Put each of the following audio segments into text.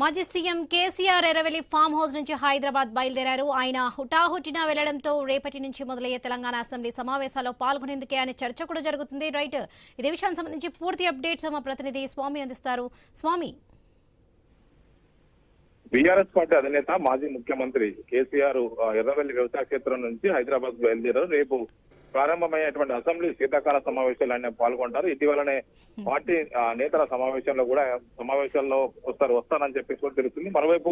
మాజీ CM KCR Erravelli farm house నుంచి హైదరాబాద్ బయలుదేరారు. ఆయన హుటాహుటిన వెళ్లడంతో రేపటి నుంచి మొదలయ్యే తెలంగాణ అసెంబ్లీ సమావేశాల్లో పాల్గొనేందుకే అనే చర్చ కూడా జరుగుతుంది. రైట్, ఇదే విషయానికి సంబంధించి పూర్తి అప్డేట్స్ మా ప్రతినిధి స్వామి అందిస్తారు. స్వామి, బీఆర్ఎస్ పార్టీ అధినేత మాజీ ముఖ్యమంత్రి కేసీఆర్ ఎర్రవెల్లి వ్యవసాయ క్షేత్రం నుంచి హైదరాబాద్ బయలుదేరారు. రేపు ప్రారంభమయ్యేటువంటి అసెంబ్లీ శీతాకాల సమావేశాలు ఆయన పాల్గొంటారు. ఇటీవలనే పార్టీ నేతల సమావేశాల్లో వస్తానని చెప్పేసి కూడా తెలుస్తుంది. మరోవైపు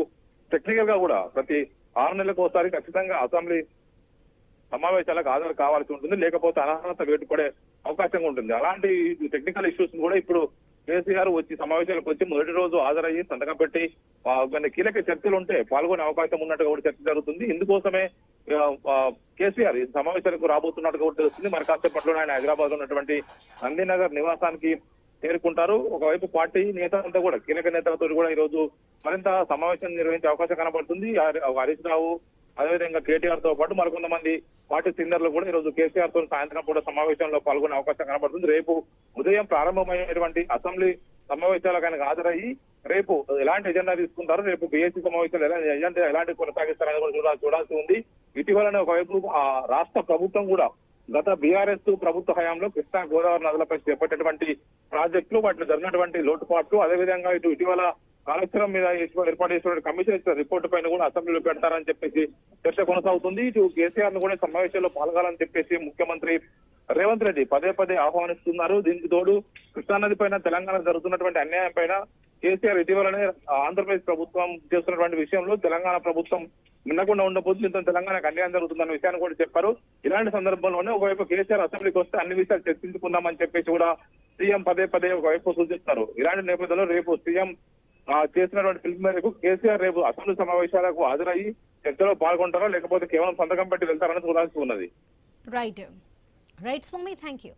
టెక్నికల్ గా కూడా ప్రతి 6 నెలలకు ఒకసారి ఖచ్చితంగా అసెంబ్లీ సమావేశాలకు హాజరు కావాల్సి ఉంటుంది, లేకపోతే అనర్హత వేటుపడే అవకాశంగా ఉంటుంది. అలాంటి టెక్నికల్ ఇష్యూస్ కూడా ఇప్పుడు కేసీఆర్ వచ్చి సమావేశాలకు వచ్చి మొదటి రోజు హాజరయ్యి సంతకం పెట్టి కొన్ని కీలక చర్చలు ఉంటే పాల్గొనే అవకాశం ఉన్నట్టుగా కూడా చర్చ జరుగుతుంది. ఇందుకోసమే కేసీఆర్ ఈ సమావేశాలకు రాబోతున్నట్టుగా కూడా తెలుస్తుంది. మరి కాసేపట్లో ఆయన హైదరాబాద్ లో ఉన్నటువంటి గాంధీనగర్ నివాసానికి చేరుకుంటారు. ఒకవైపు పార్టీ నేతలంతా కూడా కీలక నేతలతో కూడా ఈ రోజు మరింత సమావేశం నిర్వహించే అవకాశం కనబడుతుంది. హరీష్ రావు, అదేవిధంగా కేటీఆర్ తో పాటు మరికొంతమంది పార్టీ సీనియర్లు కూడా ఈ రోజు కేసీఆర్ తో సాయంత్రం కూడా సమావేశంలో పాల్గొనే అవకాశం కనబడుతుంది. రేపు ఉదయం ప్రారంభమయ్యేటువంటి అసెంబ్లీ సమావేశాలకు ఆయన హాజరయ్యి రేపు ఎలాంటి ఎజెండా తీసుకుంటారు, రేపు బీఎస్సీ సమావేశాలు ఎలాంటి కొనసాగిస్తారని కూడా చూడాల్సి ఉంది. ఇటీవలనే ఒకవైపు రాష్ట్ర ప్రభుత్వం కూడా గత బీఆర్ఎస్ ప్రభుత్వ హయాంలో కృష్ణా గోదావరి నదులపై చేపట్టేటువంటి ప్రాజెక్టులు, వాటిలో జరిగినటువంటి లోటుపాట్లు, అదేవిధంగా ఇటీవల కాళేశ్వరం మీద ఏర్పాటు చేసిన కమిషన్ ఇచ్చిన రిపోర్టు పైన కూడా అసెంబ్లీలో పెడతారని చెప్పేసి చర్చ కొనసాగుతుంది. ఇటు కేసీఆర్ ను కూడా సమావేశంలో పాల్గొనాలని చెప్పేసి ముఖ్యమంత్రి రేవంత్ రెడ్డి పదే ఆహ్వానిస్తున్నారు. దీనికి తోడు కృష్ణానది పైన తెలంగాణ జరుగుతున్నటువంటి అన్యాయం పైన కేసీఆర్ ఇటీవలనే ఆంధ్రప్రదేశ్ ప్రభుత్వం చేస్తున్నటువంటి విషయంలో తెలంగాణ ప్రభుత్వం మిన్నకుండా ఉండబోతుంది, ఇంత తెలంగాణకు అన్యాయం జరుగుతుందన్న విషయాన్ని కూడా చెప్పారు. ఇలాంటి సందర్భంలోనే ఒకవైపు కేసీఆర్ అసెంబ్లీకి వస్తే అన్ని విషయాలు చర్చించుకుందామని చెప్పేసి కూడా సీఎం పదే ఒకవైపు సూచిస్తారు. ఇలాంటి నేపథ్యంలో రేపు సీఎం చేసినటువంటి పిలుపు మేరకు కేసీఆర్ రేపు అసెంబ్లీ సమావేశాలకు హాజరయ్యి చర్చలో పాల్గొంటారో లేకపోతే కేవలం సంతకం పెట్టి వెళ్తారని చూడాల్సి ఉన్నది. Right Swami, thank you.